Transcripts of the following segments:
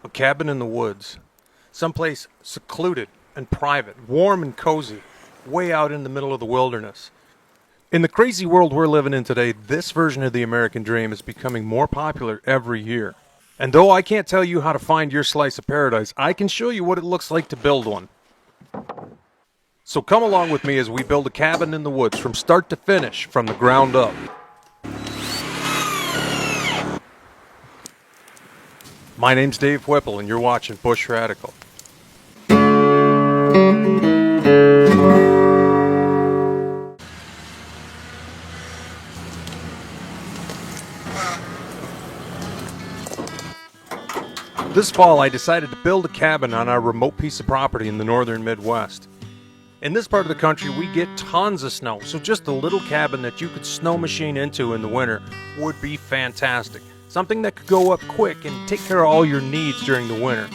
A cabin in the woods. Someplace secluded and private, warm and cozy, way out in the middle of the wilderness. In the crazy world we're living in today, this version of the American dream is becoming more popular every year. And though I can't tell you how to find your slice of paradise, I can show you what it looks like to build one. So come along with me as we build a cabin in the woods from start to finish, from the ground up. My name's Dave Whipple, and you're watching Bush Radical. This fall, I decided to build a cabin on our remote piece of property in the northern Midwest. In this part of the country, we get tons of snow, so just a little cabin that you could snow machine into in the winter would be fantastic. Something that could go up quick and take care of all your needs during the winter.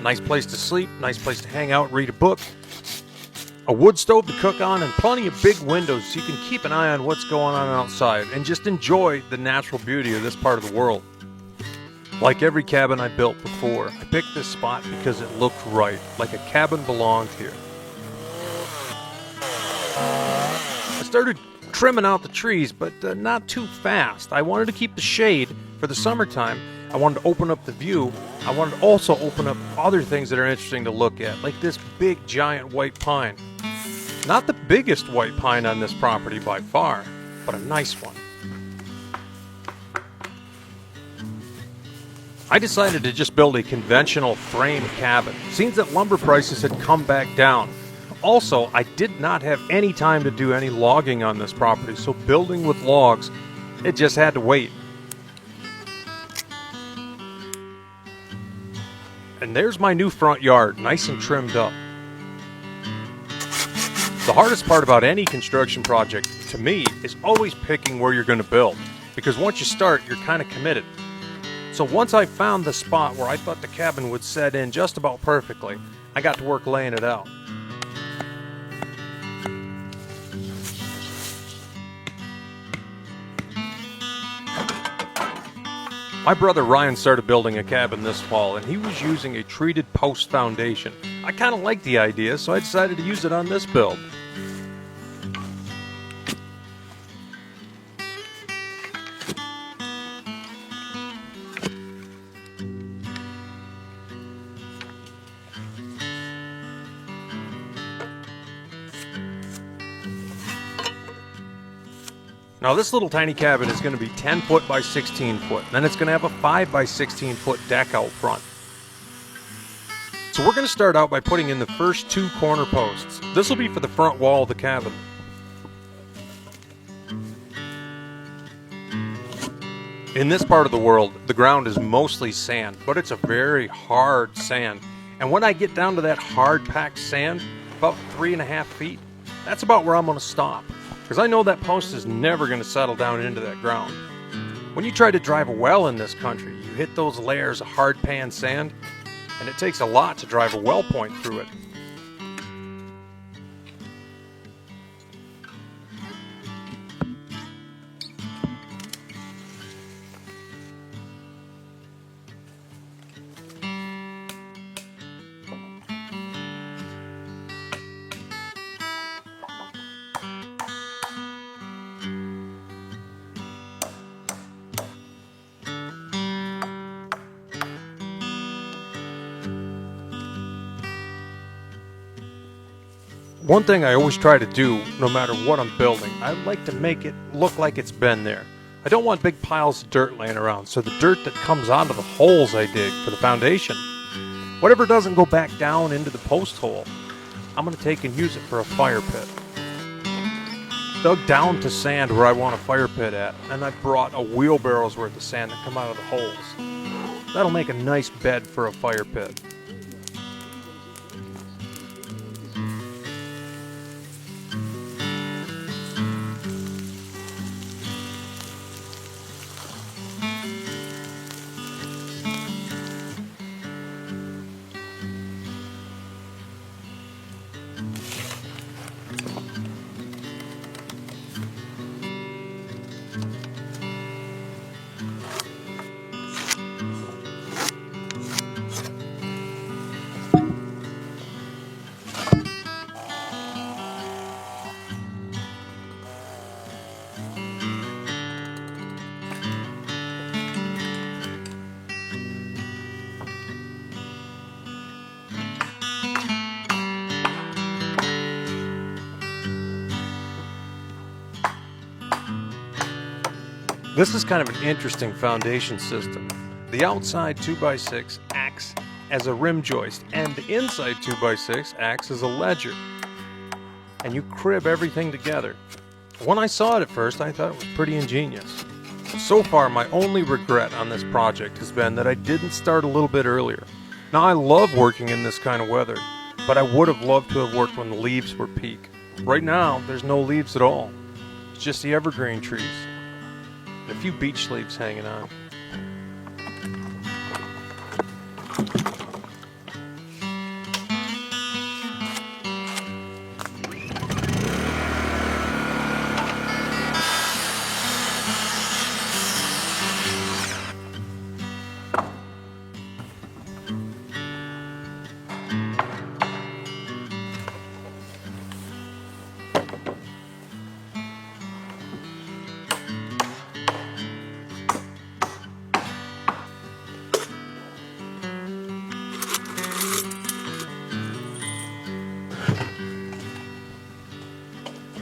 Nice place to sleep, nice place to hang out, read a book, a wood stove to cook on, and plenty of big windows so you can keep an eye on what's going on outside and just enjoy the natural beauty of this part of the world. Like every cabin I built before, I picked this spot because it looked right, like a cabin belonged here. I started trimming out the trees, but not too fast. I wanted to keep the shade for the summertime. I wanted to open up the view. I wanted to also open up other things that are interesting to look at, like this big giant white pine. Not the biggest white pine on this property by far, but a nice one. I decided to just build a conventional frame cabin. Seems that lumber prices had come back down. Also, I did not have any time to do any logging on this property, so building with logs, it just had to wait. And there's my new front yard, nice and trimmed up. The hardest part about any construction project, to me, is always picking where you're going to build, because once you start, you're kind of committed. So once I found the spot where I thought the cabin would set in just about perfectly, I got to work laying it out. My brother Ryan started building a cabin this fall, and he was using a treated post foundation. I kind of liked the idea, so I decided to use it on this build. Now this little tiny cabin is going to be 10 foot by 16 foot. Then it's going to have a 5 by 16 foot deck out front. So we're going to start out by putting in the first 2 corner posts. This will be for the front wall of the cabin. In this part of the world, the ground is mostly sand, but it's a very hard sand. And when I get down to that hard packed sand, about 3.5 feet, that's about where I'm going to stop. Because I know that post is never going to settle down into that ground. When you try to drive a well in this country, you hit those layers of hard pan sand, and it takes a lot to drive a well point through it. One thing I always try to do, no matter what I'm building, I like to make it look like it's been there. I don't want big piles of dirt laying around, so the dirt that comes onto the holes I dig for the foundation, whatever doesn't go back down into the post hole, I'm going to take and use it for a fire pit. Dug down to sand where I want a fire pit at, and I brought a wheelbarrow's worth of sand that come out of the holes. That'll make a nice bed for a fire pit. This is kind of an interesting foundation system. The outside 2x6 acts as a rim joist, and the inside 2x6 acts as a ledger. And you crib everything together. When I saw it at first, I thought it was pretty ingenious. So far, my only regret on this project has been that I didn't start a little bit earlier. Now, I love working in this kind of weather, but I would have loved to have worked when the leaves were peak. Right now, there's no leaves at all. It's just the evergreen trees. And a few beech leaves hanging on.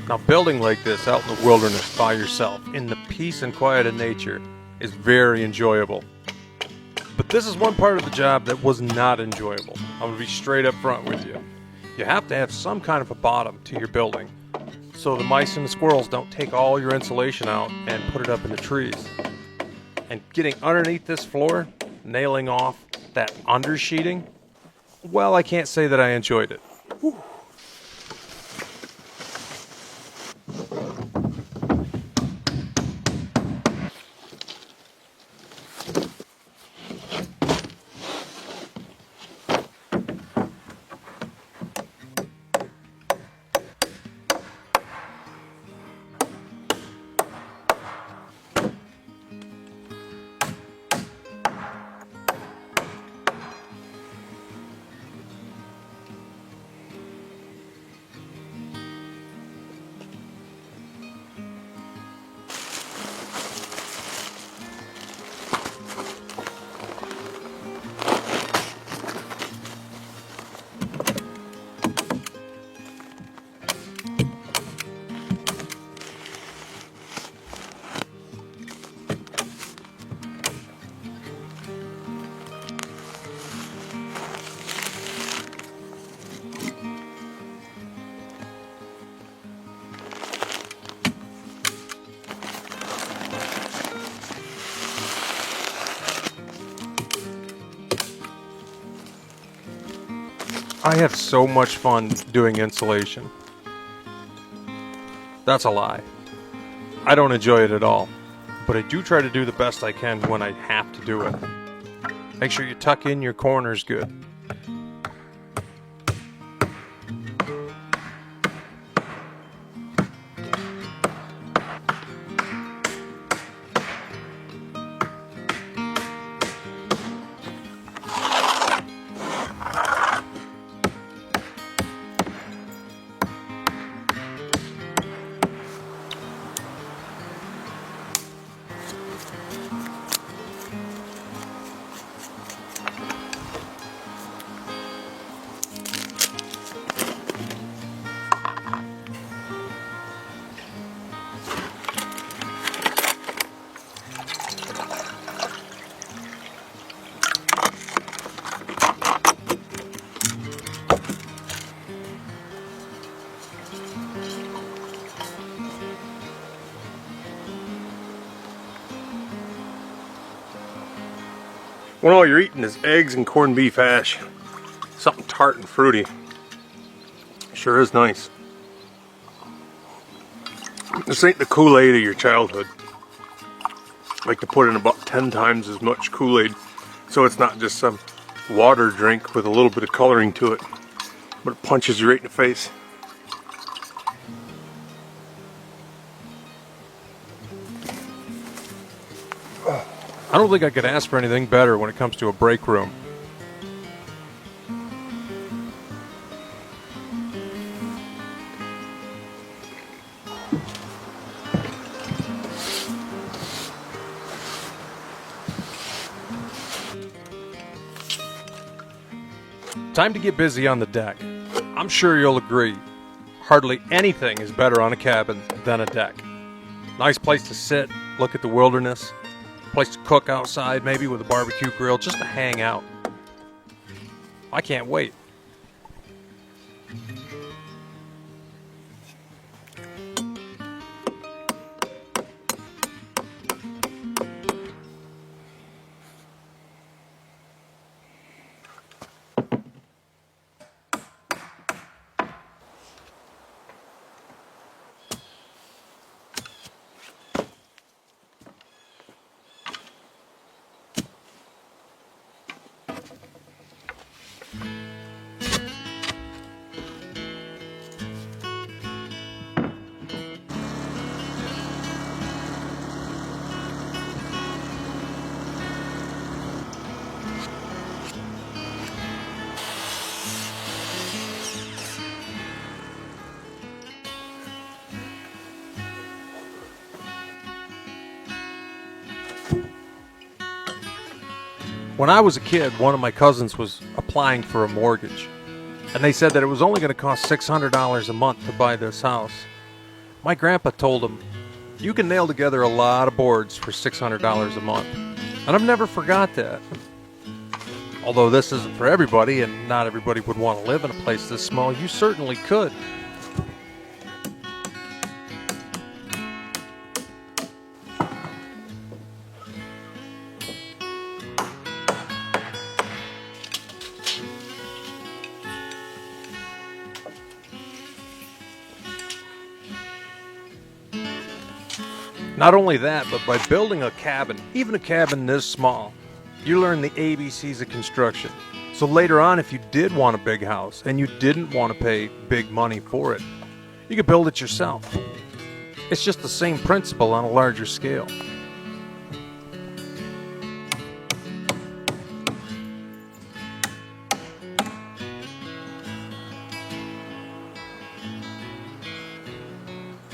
Now, building like this out in the wilderness by yourself, in the peace and quiet of nature, is very enjoyable. But this is one part of the job that was not enjoyable. I'm going to be straight up front with you. You have to have some kind of a bottom to your building, so the mice and the squirrels don't take all your insulation out and put it up in the trees. And getting underneath this floor, nailing off that undersheeting, well, I can't say that I enjoyed it. Whew. I have so much fun doing insulation. That's a lie. I don't enjoy it at all, but I do try to do the best I can when I have to do it. Make sure you tuck in your corners good. When all you're eating is eggs and corned beef hash, something tart and fruity, sure is nice. This ain't the Kool-Aid of your childhood. I like to put in about 10 times as much Kool-Aid, so it's not just some water drink with a little bit of coloring to it, but it punches you right in the face. I don't think I could ask for anything better when it comes to a break room. Time to get busy on the deck. I'm sure you'll agree, hardly anything is better on a cabin than a deck. Nice place to sit, look at the wilderness, place to cook outside, maybe with a barbecue grill, just to hang out. I can't wait. When I was a kid, one of my cousins was applying for a mortgage, and they said that it was only going to cost $600 a month to buy this house. My grandpa told him, "You can nail together a lot of boards for $600 a month." And I've never forgot that. Although this isn't for everybody, and not everybody would want to live in a place this small, you certainly could. Not only that, but by building a cabin, even a cabin this small, you learn the ABCs of construction. So later on, if you did want a big house and you didn't want to pay big money for it, you could build it yourself. It's just the same principle on a larger scale.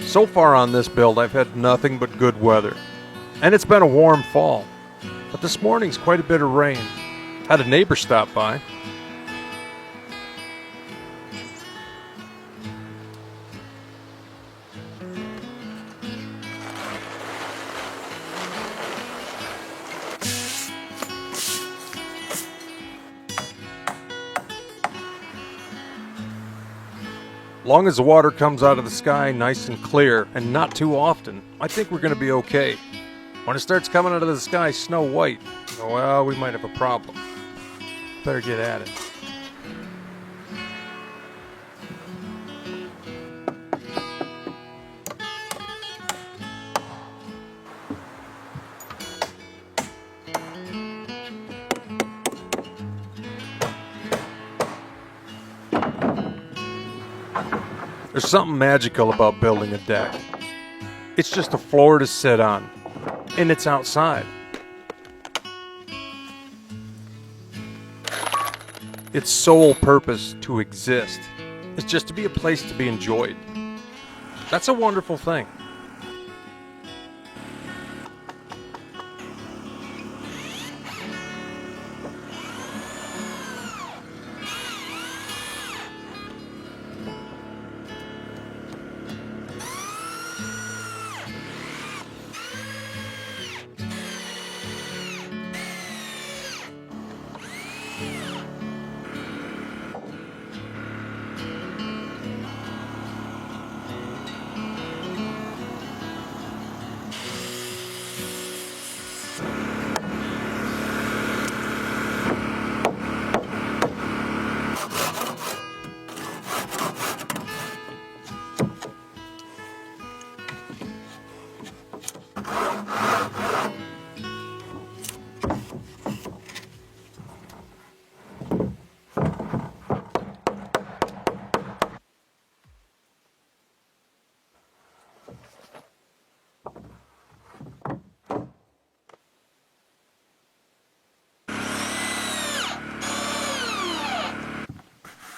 So far on this build, I've had nothing but good weather. And it's been a warm fall. But this morning's quite a bit of rain. Had a neighbor stop by. Long as the water comes out of the sky nice and clear, and not too often, I think we're going to be okay. When it starts coming out of the sky snow white, well, we might have a problem. Better get at it. There's something magical about building a deck. It's just a floor to sit on, and it's outside. Its sole purpose to exist is just to be a place to be enjoyed. That's a wonderful thing.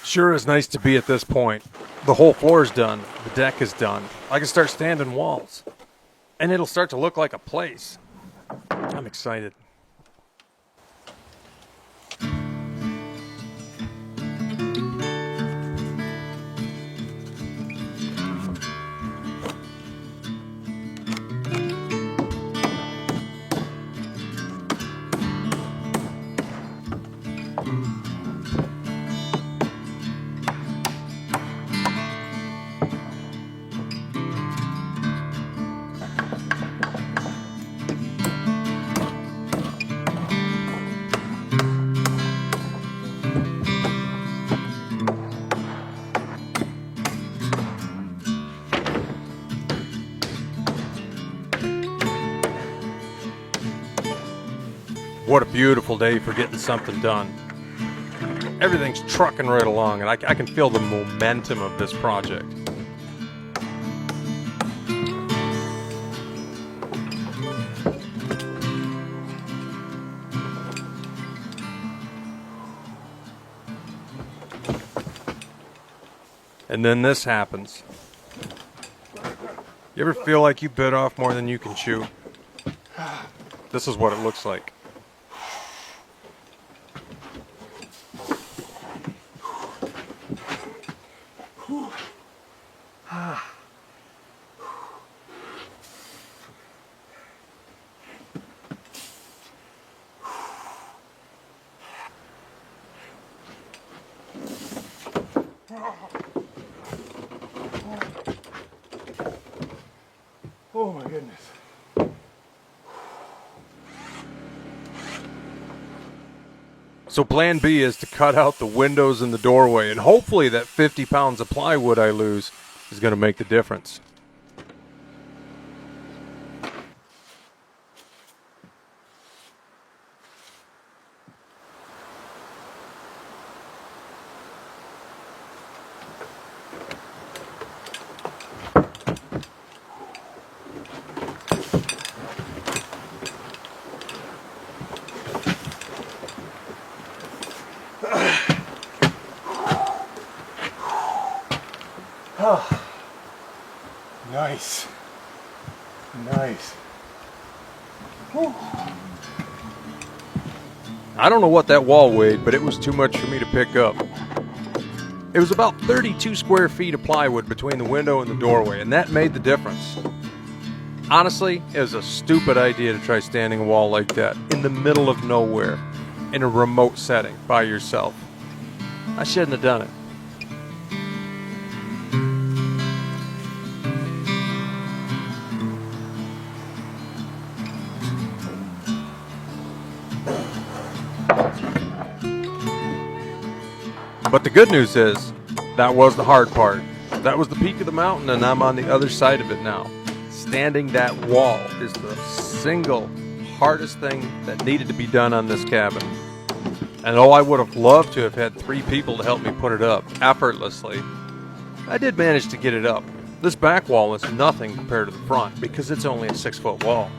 Sure is nice to be at this point. The whole floor is done. The deck is done. I can start standing walls. And it'll start to look like a place. I'm excited. What a beautiful day for getting something done. Everything's trucking right along, and I can feel the momentum of this project. And then this happens. You ever feel like you bit off more than you can chew? This is what it looks like. Oh my goodness. So plan B is to cut out the windows and the doorway, and hopefully that 50 pounds of plywood I lose is going to make the difference. Oh, nice. Nice. Whew. I don't know what that wall weighed, but it was too much for me to pick up. It was about 32 square feet of plywood between the window and the doorway, and that made the difference. Honestly, it was a stupid idea to try standing a wall like that in the middle of nowhere, in a remote setting, by yourself. I shouldn't have done it. But the good news is, that was the hard part. That was the peak of the mountain, and I'm on the other side of it now. Standing that wall is the single hardest thing that needed to be done on this cabin. And oh, I would have loved to have had 3 people to help me put it up effortlessly. I did manage to get it up. This back wall is nothing compared to the front because it's only a 6-foot wall.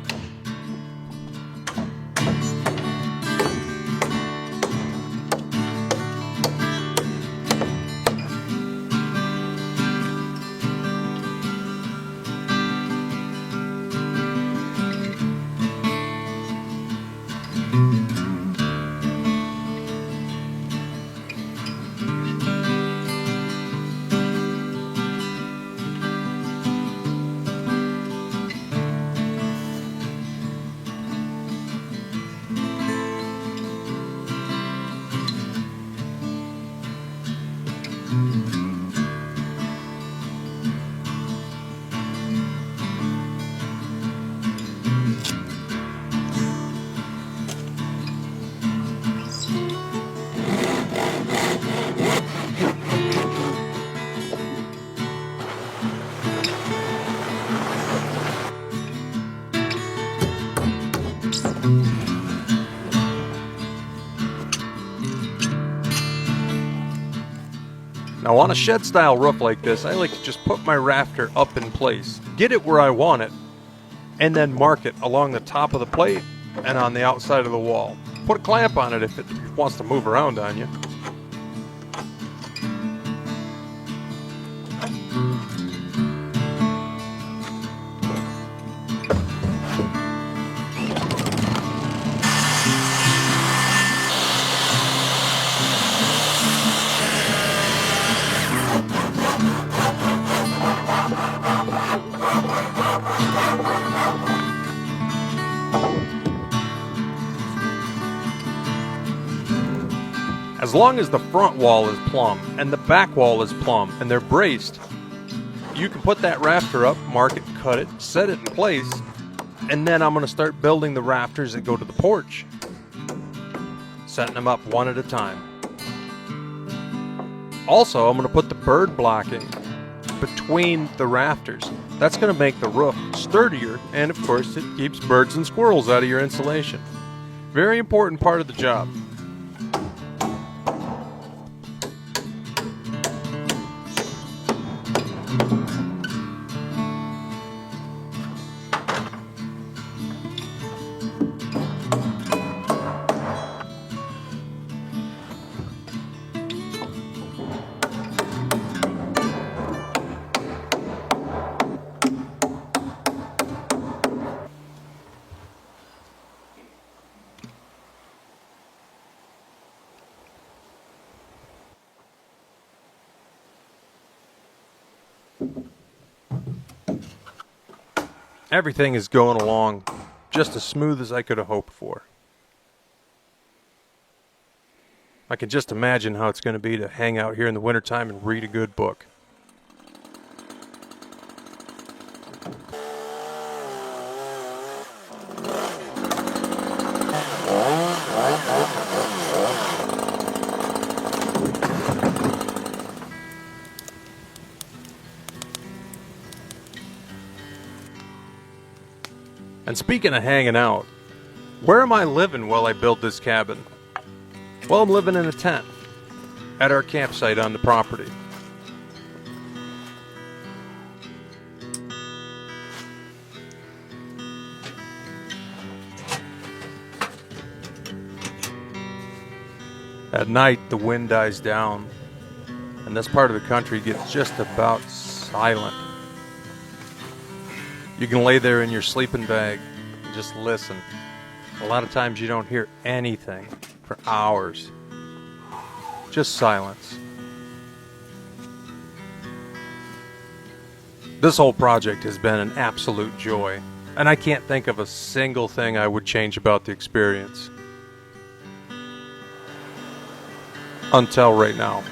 Now on a shed style roof like this, I like to just put my rafter up in place, get it where I want it, and then mark it along the top of the plate and on the outside of the wall. Put a clamp on it if it wants to move around on you. As long as the front wall is plumb and the back wall is plumb and they're braced, you can put that rafter up, mark it, cut it, set it in place, and then I'm going to start building the rafters that go to the porch. Setting them up one at a time. Also, I'm going to put the bird blocking between the rafters. That's going to make the roof sturdier, and of course it keeps birds and squirrels out of your insulation. Very important part of the job. Everything is going along just as smooth as I could have hoped for. I can just imagine how it's going to be to hang out here in the wintertime and read a good book. And speaking of hanging out, where am I living while I build this cabin? Well, I'm living in a tent at our campsite on the property. At night, the wind dies down, and this part of the country gets just about silent. You can lay there in your sleeping bag and just listen. A lot of times you don't hear anything for hours. Just silence. This whole project has been an absolute joy, and I can't think of a single thing I would change about the experience. Until right now.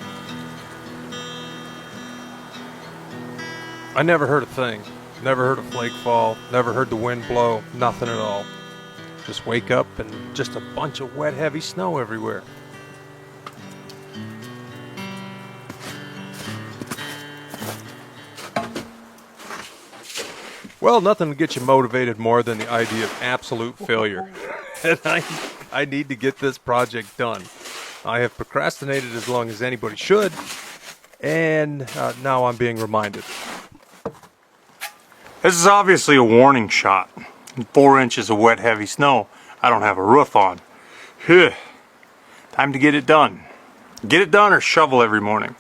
I never heard a thing. Never heard a flake fall, never heard the wind blow, nothing at all. Just wake up and just a bunch of wet, heavy snow everywhere. Well, nothing to get you motivated more than the idea of absolute failure. And I need to get this project done. I have procrastinated as long as anybody should, and now I'm being reminded. This is obviously a warning shot. 4 inches of wet, heavy snow. I don't have a roof on. Phew. Time to get it done. Get it done or shovel every morning.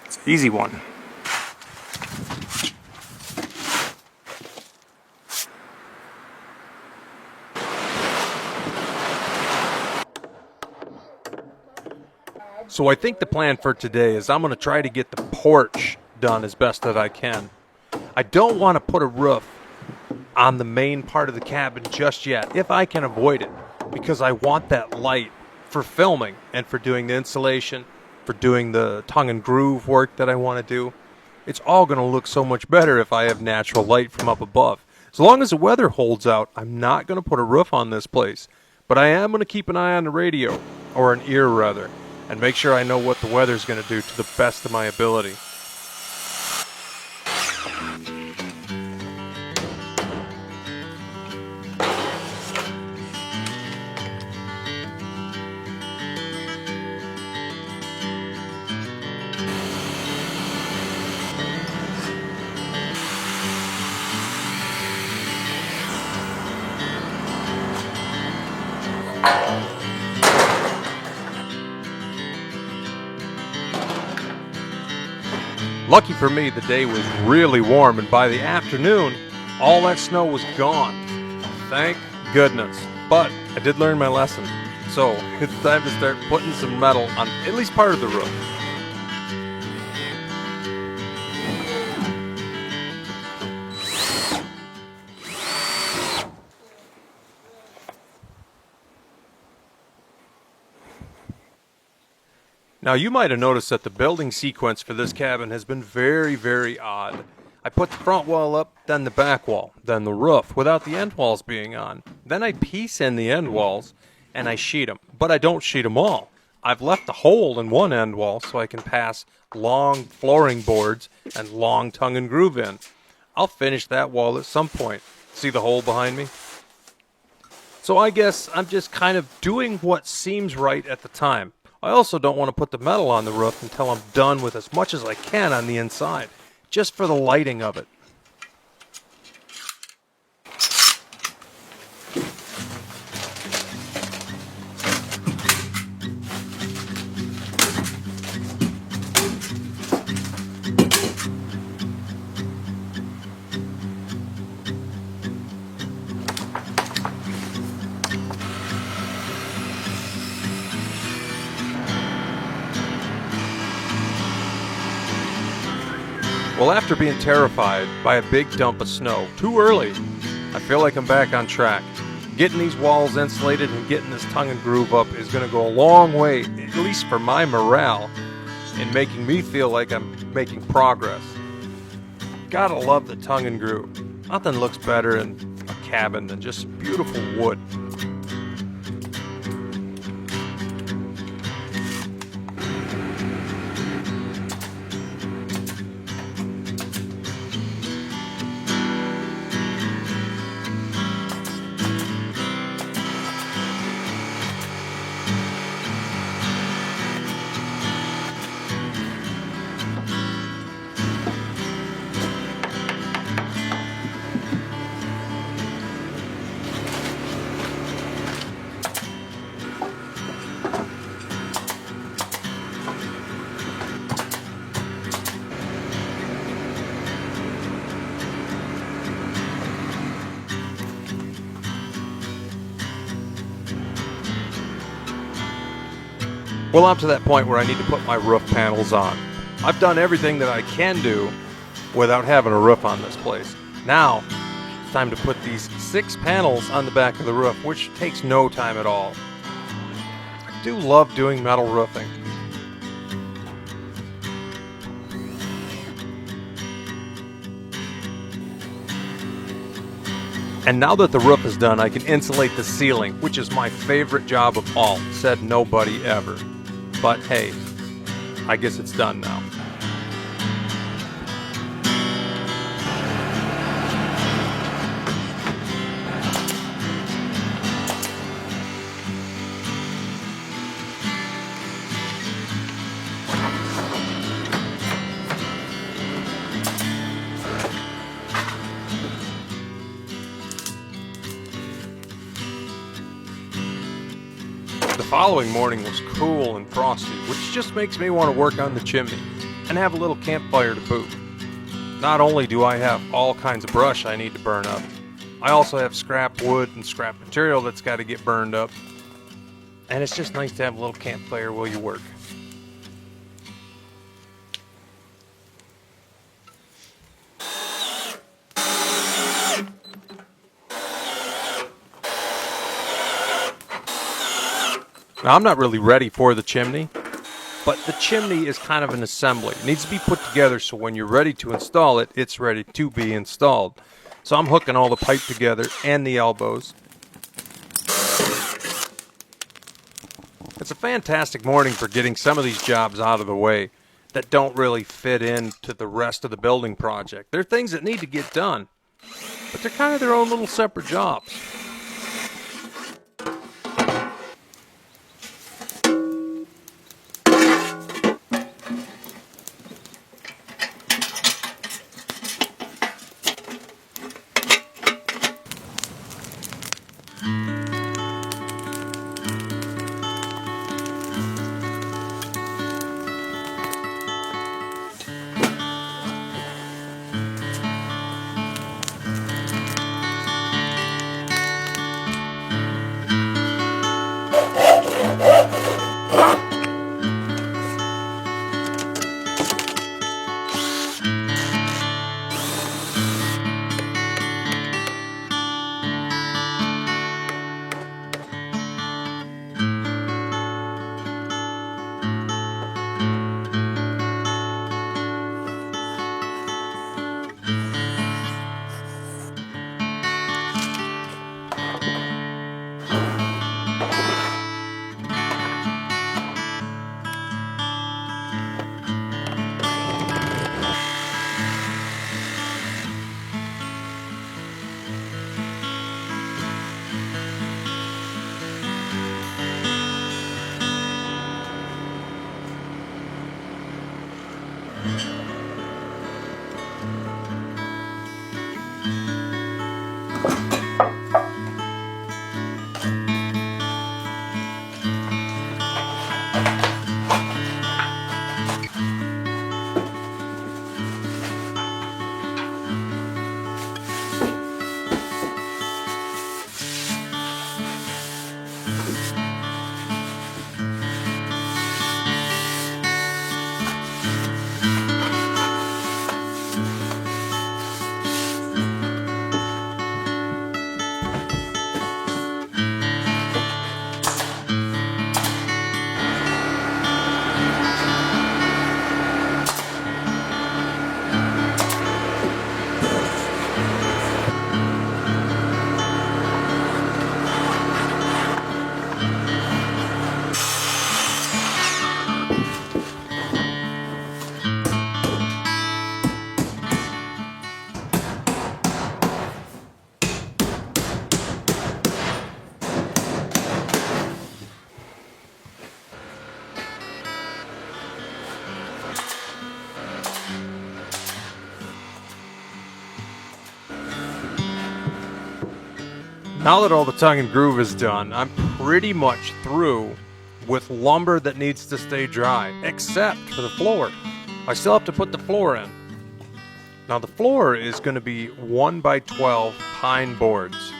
It's an easy one. So I think the plan for today is I'm going to try to get the porch done as best that I can. I don't want to put a roof on the main part of the cabin just yet, if I can avoid it, because I want that light for filming and for doing the insulation, for doing the tongue and groove work that I want to do. It's all going to look so much better if I have natural light from up above. As long as the weather holds out, I'm not going to put a roof on this place, but I am going to keep an eye on the radio, or an ear rather, and make sure I know what the weather's going to do to the best of my ability. Lucky for me, the day was really warm, and by the afternoon, all that snow was gone. Thank goodness. But I did learn my lesson, so it's time to start putting some metal on at least part of the roof. Now, you might have noticed that the building sequence for this cabin has been very, very odd. I put the front wall up, then the back wall, then the roof, without the end walls being on. Then I piece in the end walls, and I sheet them. But I don't sheet them all. I've left a hole in one end wall so I can pass long flooring boards and long tongue and groove in. I'll finish that wall at some point. See the hole behind me? So I guess I'm just kind of doing what seems right at the time. I also don't want to put the metal on the roof until I'm done with as much as I can on the inside, just for the lighting of it. Well, after being terrified by a big dump of snow too early, I feel like I'm back on track. Getting these walls insulated and getting this tongue and groove up is going to go a long way, at least for my morale, in making me feel like I'm making progress. Gotta love the tongue and groove. Nothing looks better in a cabin than just beautiful wood. Well, I'm to that point where I need to put my roof panels on. I've done everything that I can do without having a roof on this place. Now, it's time to put these 6 panels on the back of the roof, which takes no time at all. I do love doing metal roofing. And now that the roof is done, I can insulate the ceiling, which is my favorite job of all, said nobody ever. But hey, I guess it's done now. The following morning was cool and frosty, which just makes me want to work on the chimney and have a little campfire to boot. Not only do I have all kinds of brush I need to burn up, I also have scrap wood and scrap material that's got to get burned up. And it's just nice to have a little campfire while you work. Now, I'm not really ready for the chimney, but the chimney is kind of an assembly. It needs to be put together so when you're ready to install it, it's ready to be installed. So I'm hooking all the pipe together and the elbows. It's a fantastic morning for getting some of these jobs out of the way that don't really fit into the rest of the building project. They're things that need to get done, but they're kind of their own little separate jobs. Now that all the tongue and groove is done, I'm pretty much through with lumber that needs to stay dry, except for the floor. I still have to put the floor in. Now the floor is going to be 1x12 pine boards.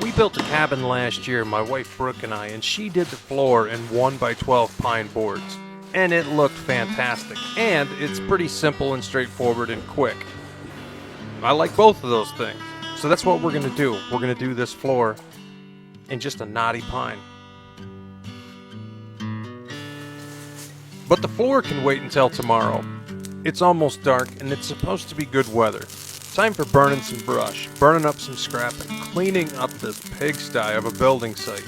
We built a cabin last year, my wife Brooke and I, and she did the floor in 1x12 pine boards. And it looked fantastic. And it's pretty simple and straightforward and quick. I like both of those things. So that's what we're going to do. We're going to do this floor in just a knotty pine. But the floor can wait until tomorrow. It's almost dark and it's supposed to be good weather. Time for burning some brush, burning up some scrap, and cleaning up this pigsty of a building site.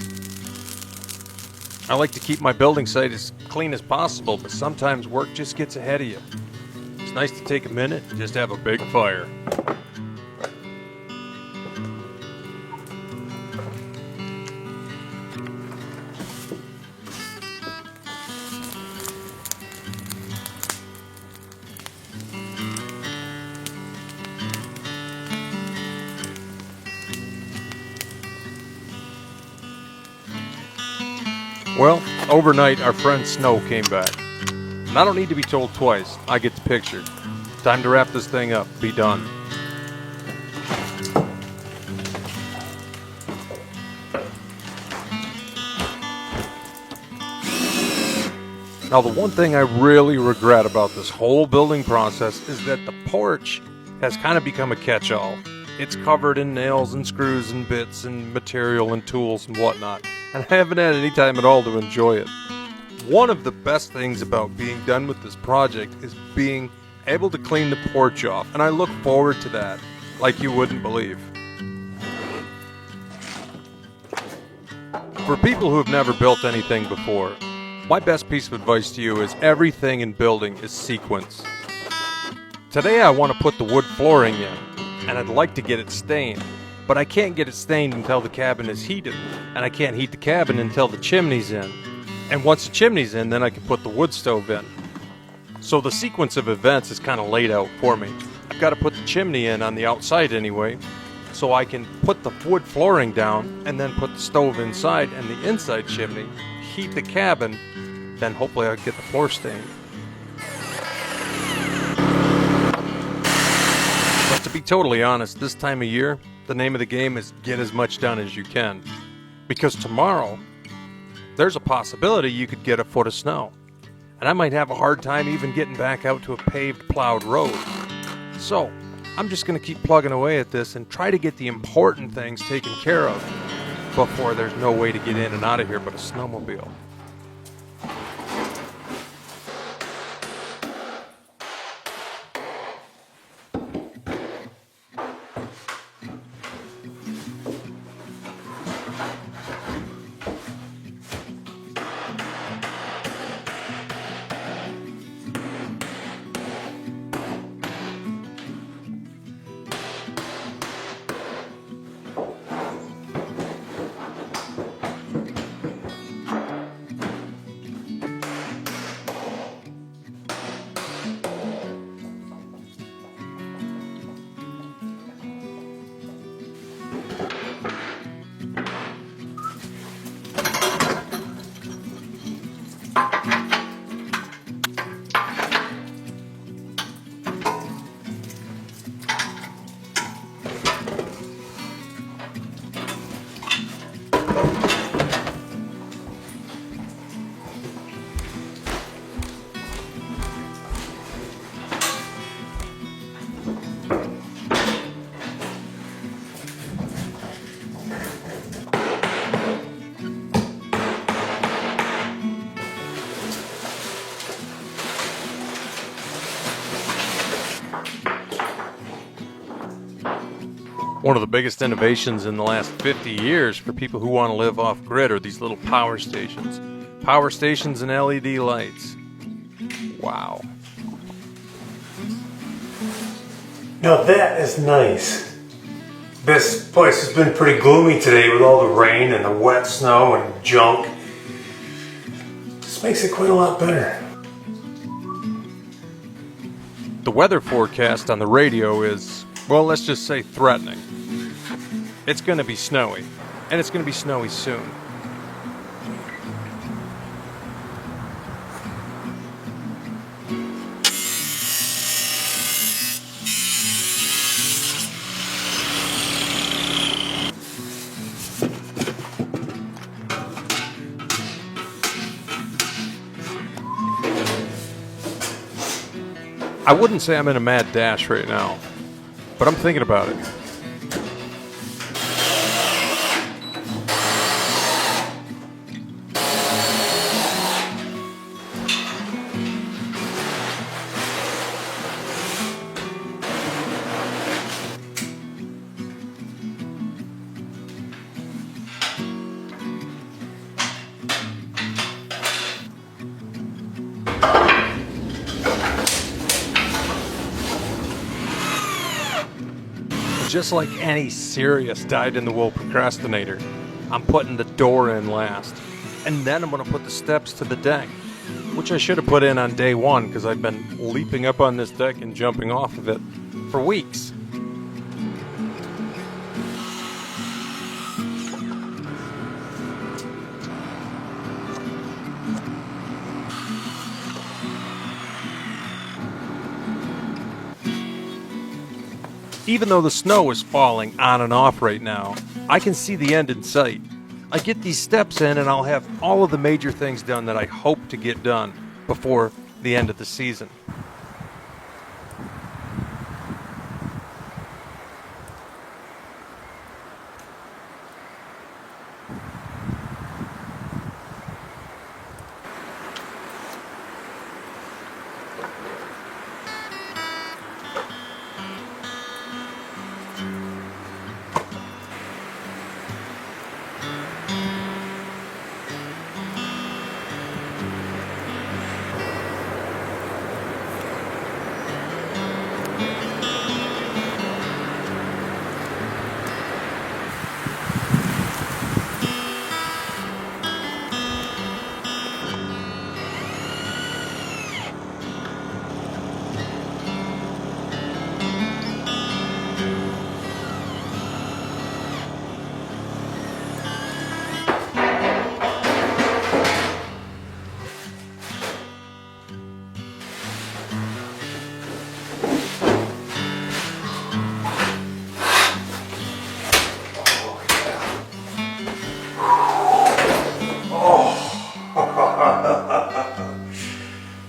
I like to keep my building site as clean as possible, but sometimes work just gets ahead of you. It's nice to take a minute and just have a big fire. Well, overnight our friend Snow came back. And I don't need to be told twice, I get the picture. Time to wrap this thing up, be done. Now the one thing I really regret about this whole building process is that the porch has kind of become a catch-all. It's covered in nails and screws and bits and material and tools and whatnot, and I haven't had any time at all to enjoy it. One of the best things about being done with this project is being able to clean the porch off, and I look forward to that like you wouldn't believe. For people who have never built anything before, my best piece of advice to you is everything in building is sequence. Today I want to put the wood flooring in, and I'd like to get it stained, but I can't get it stained until the cabin is heated, and I can't heat the cabin until the chimney's in. And once the chimney's in, then I can put the wood stove in. So the sequence of events is kind of laid out for me. I've got to put the chimney in on the outside anyway, so I can put the wood flooring down and then put the stove inside and the inside chimney, heat the cabin, then hopefully I'll get the floor stained. But to be totally honest, this time of year, the name of the game is get as much done as you can. Because tomorrow, there's a possibility you could get a foot of snow. And I might have a hard time even getting back out to a paved, plowed road. So, I'm just going to keep plugging away at this and try to get the important things taken care of before there's no way to get in and out of here but a snowmobile. One of the biggest innovations in the last 50 years for people who want to live off grid are these little power stations. Power stations and LED lights. Wow. Now that is nice. This place has been pretty gloomy today with all the rain and the wet snow and junk. This makes it quite a lot better. The weather forecast on the radio is, well, let's just say threatening. It's going to be snowy, and it's going to be snowy soon. I wouldn't say I'm in a mad dash right now, but I'm thinking about it. Just like any serious dyed-in-the-wool procrastinator, I'm putting the door in last. And then I'm going to put the steps to the deck, which I should have put in on day one because I've been leaping up on this deck and jumping off of it for weeks. Even though the snow is falling on and off right now, I can see the end in sight. I get these steps in and I'll have all of the major things done that I hope to get done before the end of the season.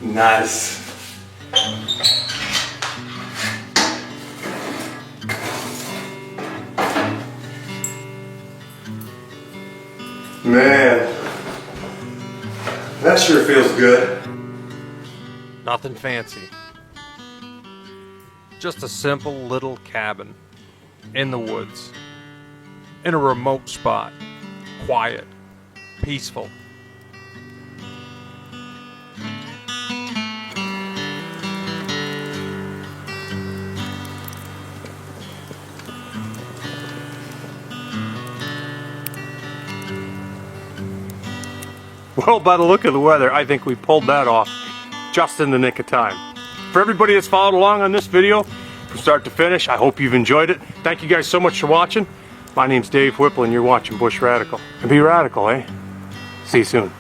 Nice. Man, that sure feels good. Nothing fancy. Just a simple little cabin in the woods, in a remote spot, quiet, peaceful. Well, by the look of the weather, I think we pulled that off just in the nick of time. For everybody that's followed along on this video, from start to finish, I hope you've enjoyed it. Thank you guys so much for watching. My name's Dave Whipple and you're watching Bush Radical. And be radical, eh? See you soon.